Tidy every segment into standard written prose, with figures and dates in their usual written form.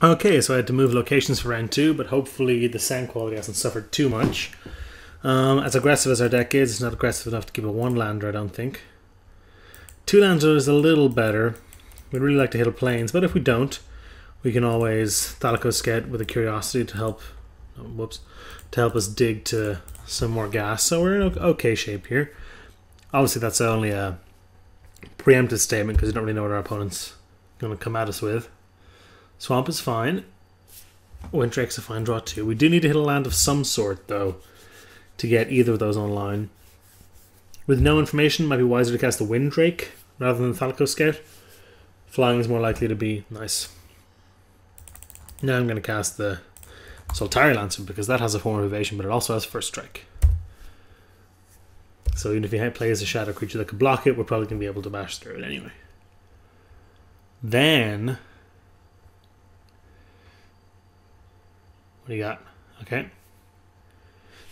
Okay, so I had to move locations for round 2, but hopefully the sound quality hasn't suffered too much. As aggressive as our deck is, it's not aggressive enough to keep a 1-lander, I don't think. 2-lander is a little better. We'd really like to hit a plains, but if we don't, we can always Thalicos Scout with a Curiosity to help. To help us dig to some more gas. So we're in okay shape here. Obviously, that's only a preemptive statement because we don't really know what our opponent's going to come at us with. Swamp is fine. Winddrake's a fine draw too. We do need to hit a land of some sort, though, to get either of those online. With no information, it might be wiser to cast the Windrake rather than the Thalicos Scout. Flying is more likely to be nice. Now I'm going to cast the Solitary Lancer because that has a form of evasion, but it also has first strike. So even if he plays a shadow creature that could block it, we're probably going to be able to bash through it anyway. Then, what do you got? Okay.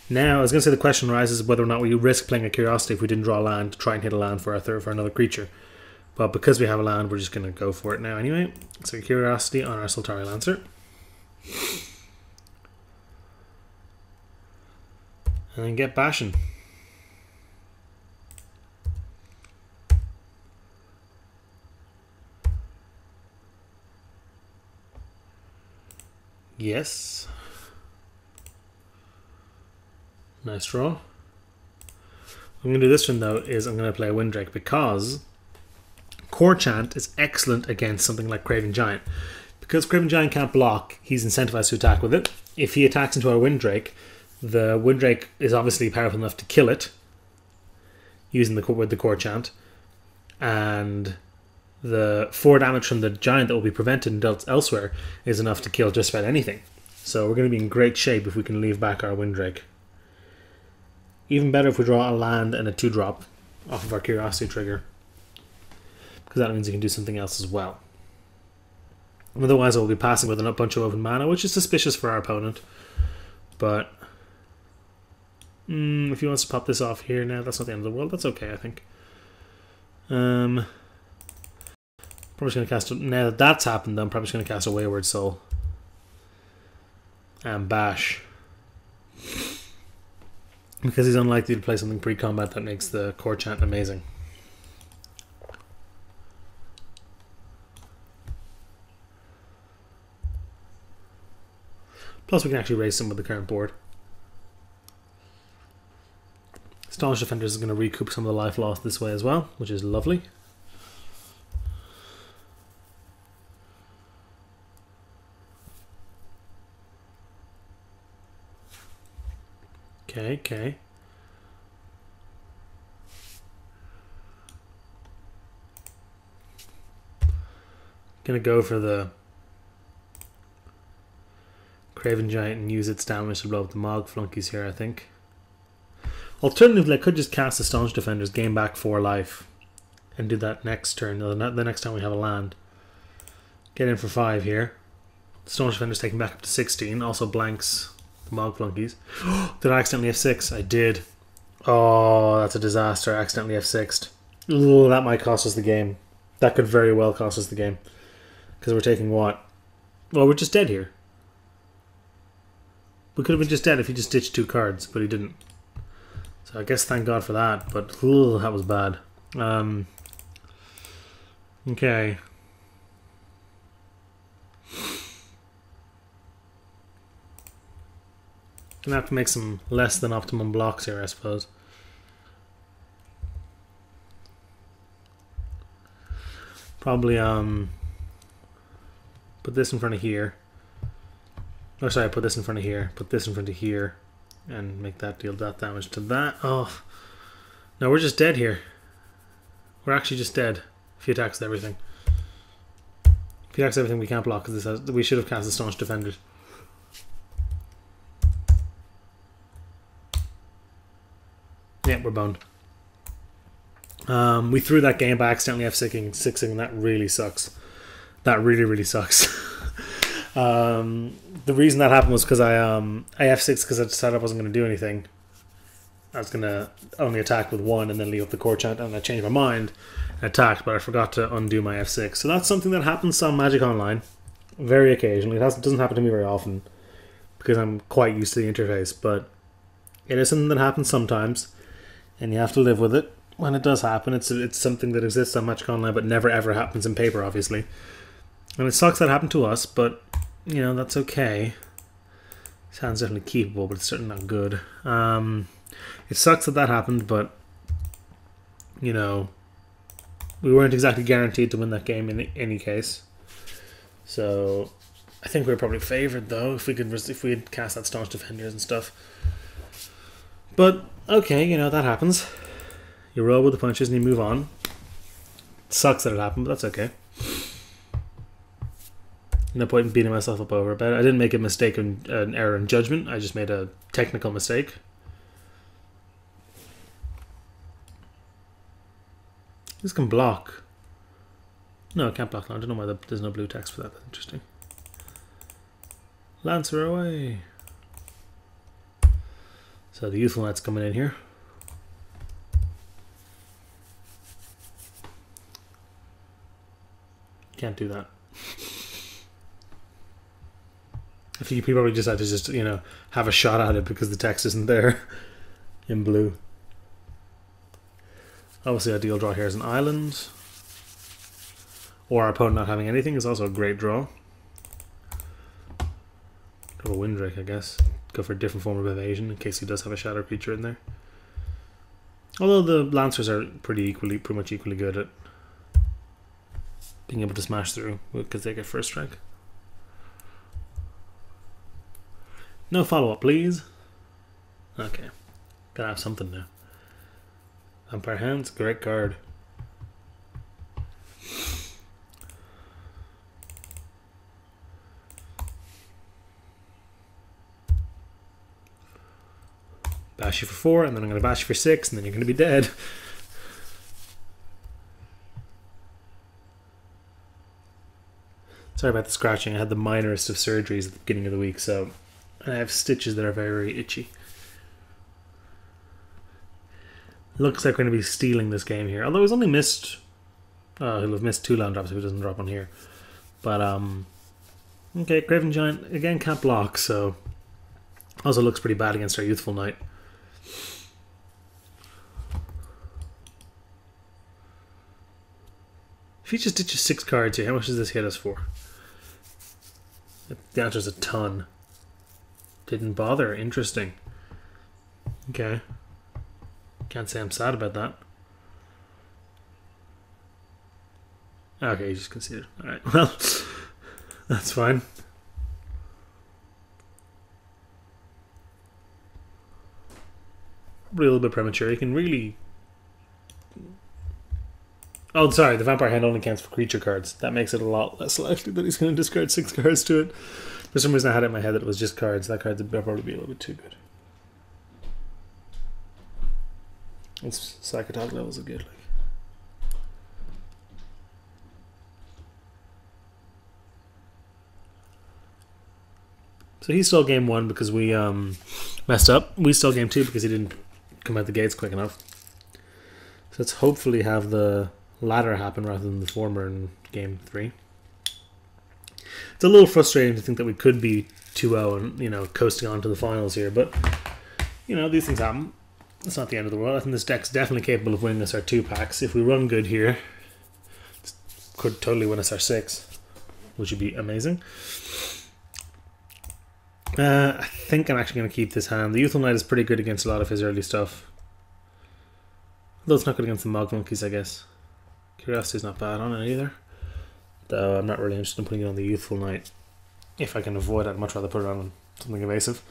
Now, I was going to say the question arises whether or not we risk playing a Curiosity if we didn't draw a land to try and hit a land for our for another creature. But because we have a land, we're just going to go for it now anyway. So Curiosity on our Solitary Lancer. And then get bashing. Yes. Nice draw. What I'm going to do this one though is I'm going to play a Windrake because Core Chant is excellent against something like Craven Giant. Because Craven Giant can't block, he's incentivized to attack with it. If he attacks into our Windrake, the Windrake is obviously powerful enough to kill it using with the Core Chant, and the 4 damage from the Giant that will be prevented and dealt elsewhere is enough to kill just about anything. So we're going to be in great shape if we can leave back our Windrake. Even better if we draw a land and a 2-drop off of our Curiosity trigger, because that means you can do something else as well. Otherwise, we'll be passing with a bunch of open mana, which is suspicious for our opponent. But if he wants to pop this off here now, that's not the end of the world. That's okay, I think. Probably just going to cast... Now that that's happened, I'm probably just going to cast a Wayward Soul. And bash. Because he's unlikely to play something pre-combat that makes the Core Chant amazing. Plus we can actually raise some with the current board. Staunch Defenders is going to recoup some of the life lost this way as well, which is lovely. Okay. Gonna go for the Craven Giant and use its damage to blow up the Mog flunkies here, I think. Alternatively, I could just cast the Staunch Defenders, gain back 4 life, and do that next turn, the next time we have a land. Get in for 5 here. Staunch Defenders taking back up to 16, also blanks the Mog flunkies. Did I accidentally F6? I did. Oh, that's a disaster. I accidentally F6'd. Ooh, that might cost us the game. That could very well cost us the game. Because we're taking what? Well, we're just dead here. We could have been just dead if he just ditched 2 cards, but he didn't. So I guess thank God for that, but ooh, that was bad. Okay. Gonna have to make some less than optimum blocks here, I suppose. Probably put this in front of here. Oh, sorry, put this in front of here. Put this in front of here, and make that deal that damage to that. Oh, no, we're just dead here. We're actually just dead. If he attacks everything. If he attacks everything, we can't block because this has. We should have cast the Staunch Defenders. Yeah, we're boned. We threw that game by accidentally F6ing, and that really sucks. That really sucks. The reason that happened was because I F6 because I decided I wasn't going to do anything. I was going to only attack with 1 and then leave up the Core Chant, and I changed my mind and attacked, but I forgot to undo my F6. So that's something that happens on Magic Online. Very occasionally. Doesn't happen to me very often because I'm quite used to the interface, but it is something that happens sometimes, and you have to live with it. When it does happen, it's something that exists on Magic Online, but never ever happens in paper, obviously. And it sucks that happened to us, but you know, that's okay. Sounds definitely keepable, but it's certainly not good. It sucks that that happened, but you know, we weren't exactly guaranteed to win that game in any case. So I think we were probably favored though if we had cast that Staunch Defenders and stuff. But okay, you know, that happens. You roll with the punches and you move on. It sucks that it happened, but that's okay. No point in beating myself up over it. I didn't make a mistake, an error in judgment. I just made a technical mistake. This can block. No, it can't block now. I don't know why there's no blue text for that. That's interesting. Lancer away. So the Youthful Knight's coming in here. Can't do that. I think you probably just had to you know, have a shot at it because the text isn't there in blue. Obviously, ideal draw here is an island. Or our opponent not having anything is also a great draw. Go for Windrake, I guess. Go for a different form of evasion in case he does have a shadow creature in there. Although the Lancers are pretty much equally good at being able to smash through because they get first strike. No follow-up, please. Okay. Gotta have something now. Vampire Hands, great card. Bash you for 4, and then I'm going to bash you for 6, and then you're going to be dead. Sorry about the scratching. I had the minorest of surgeries at the beginning of the week, so I have stitches that are very itchy. Looks like we're going to be stealing this game here. Although he's only missed... Oh, he'll have missed 2 land drops if he doesn't drop one here. But, okay, Graven Giant, again, can't block, so... Also looks pretty bad against our Youthful Knight. If he just ditches 6 cards here, how much does this hit us for? The answer is a ton. Didn't bother. Interesting. Okay. Can't say I'm sad about that. Okay, you just conceded. Alright, well, that's fine. A little bit premature. You can really... Oh, sorry, the Vampire Hand only counts for creature cards. That makes it a lot less likely that he's going to discard 6 cards to it. For some reason I had it in my head that it was just cards. That card would probably be a little bit too good. It's Psychotalk levels are good. Like. So he stole game 1 because we messed up. We stole game 2 because he didn't come out the gates quick enough. So let's hopefully have the latter happen rather than the former in game 3. It's a little frustrating to think that we could be 2-0 and, you know, coasting on to the finals here, but, you know, these things happen. It's not the end of the world. I think this deck's definitely capable of winning us our 2-packs. If we run good here, it could totally win us our 6, which would be amazing. I think I'm actually going to keep this hand. The Youthful Knight is pretty good against a lot of his early stuff. Though it's not good against the Mog Monkeys, I guess. Curiosity's not bad on it either. Though I'm not really interested in putting it on the Youthful Knight. If I can avoid it, I'd much rather put it on something evasive.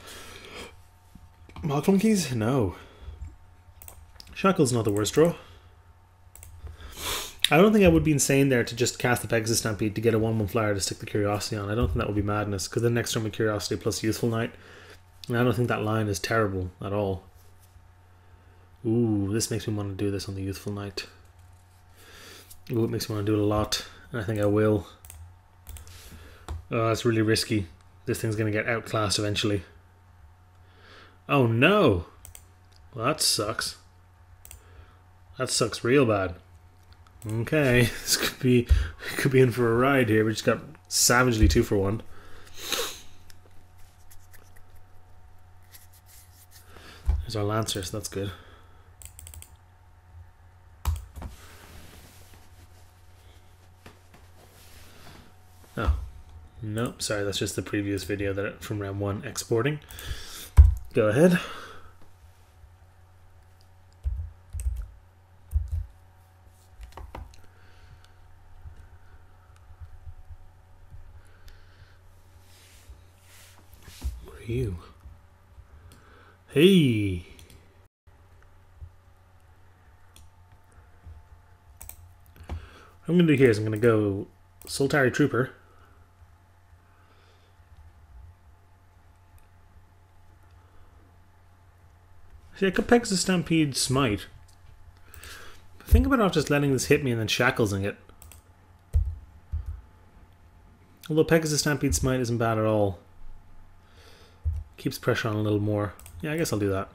Mog Monkeys? No. Shackle's not the worst draw. I don't think I would be insane there to just cast the Pegasus Stampede to get a 1/1 flyer to stick the Curiosity on. I don't think that would be madness, because then next turn with Curiosity plus Youthful Knight. And I don't think that line is terrible at all. Ooh, this makes me want to do this on the Youthful Knight. Ooh, it makes me want to do it a lot, and I think I will. Oh, that's really risky. This thing's going to get outclassed eventually. Oh no! Well, that sucks. That sucks real bad. Okay, this could be in for a ride here. We just got savagely 2 for 1. There's our Lancer, so that's good. Oh, nope, sorry, that's just the previous video that from round 1 exporting. Go ahead. Where are you? Hey! What I'm going to do here is I'm going to go Solitary Trooper. See, I could Pegasus Stampede Smite. But think about not just letting this hit me and then shackling it. Although Pegasus Stampede Smite isn't bad at all. Keeps pressure on a little more. Yeah, I guess I'll do that.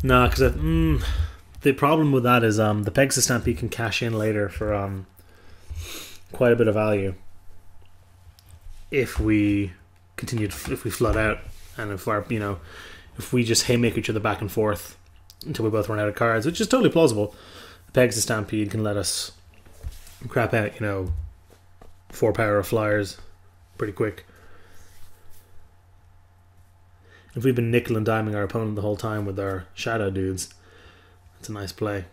Nah, because the problem with that is the Pegasus Stampede can cash in later for quite a bit of value. If we if we flood out, and if our, you know, if we just haymaker each other back and forth until we both run out of cards, which is totally plausible. The Pegasus Stampede can let us crap out, you know, 4 power of flyers pretty quick. If we've been nickel and diming our opponent the whole time with our shadow dudes, that's a nice play.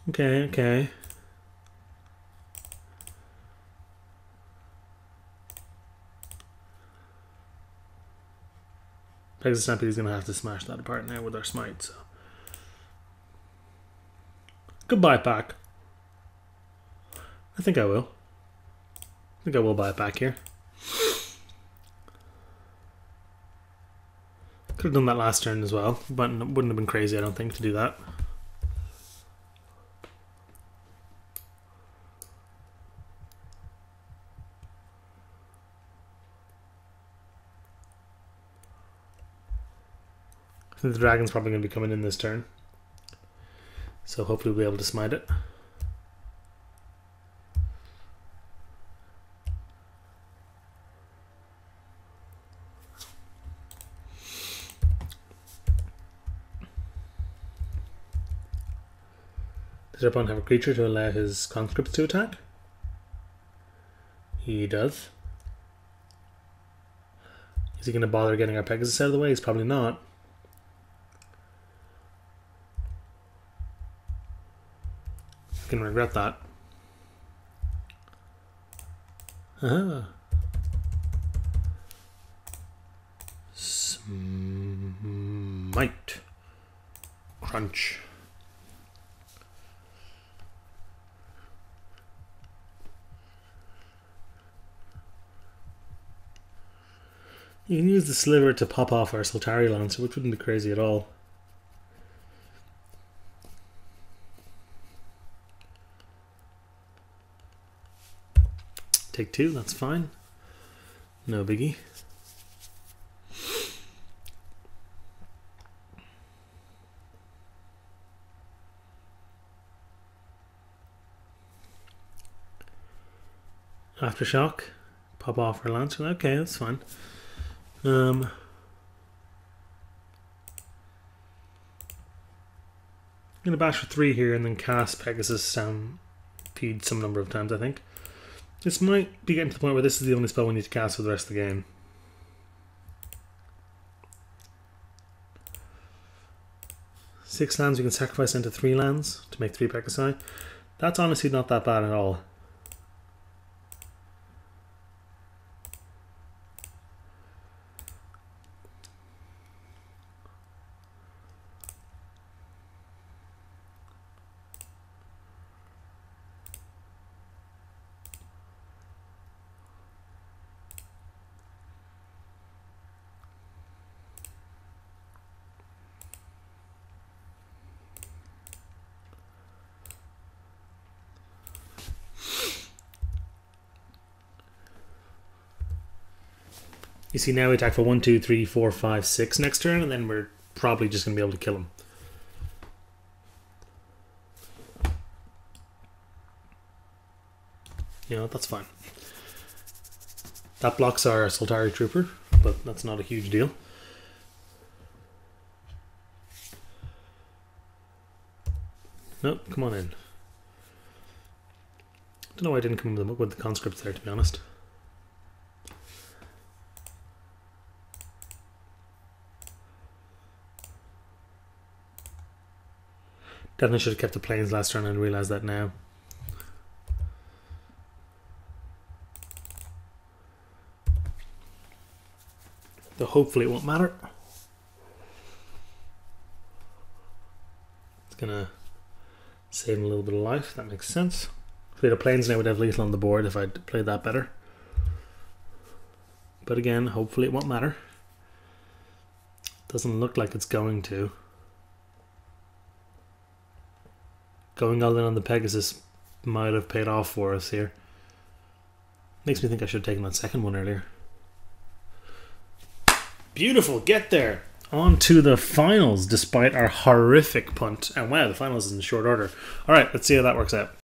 Okay, okay. Pegasus Stampede is going to have to smash that apart now with our smite, so. Goodbye, pack. I think I will. I think I will buy it back here. Could have done that last turn as well, but it wouldn't have been crazy, I don't think, to do that. I think the dragon's probably going to be coming in this turn, so hopefully we'll be able to smite it. Does our opponent have a creature to allow his conscripts to attack? He does. Is he going to bother getting our Pegasus out of the way? He's probably not. I can regret that. Smite. Crunch. You can use the sliver to pop off our Solitary Lancer, which wouldn't be crazy at all. Take 2, that's fine. No biggie. Aftershock. Pop off our Lancer. Okay, that's fine. I'm going to bash for 3 here and then cast Pegasus Stampede some number of times, I think. This might be getting to the point where this is the only spell we need to cast for the rest of the game. Six lands we can sacrifice into 3 lands to make 3 Pegasi. That's honestly not that bad at all. You see, now we attack for 1, 2, 3, 4, 5, 6 next turn, and then we're probably just going to be able to kill him. You know, that's fine. That blocks our Soltari Trooper, but that's not a huge deal. No, come on in. Don't know why I didn't come with the conscripts there, to be honest. Definitely should have kept the planes last turn and realised that now. Though hopefully it won't matter. It's gonna save him a little bit of life, that makes sense. If we had a planes now, we'd have lethal on the board if I'd played that better. But again, hopefully it won't matter. Doesn't look like it's going to. Going all in on the Pegasus might have paid off for us here. Makes me think I should have taken that second one earlier. Beautiful, get there! On to the finals, despite our horrific punt. And wow, the finals is in short order. Alright, let's see how that works out.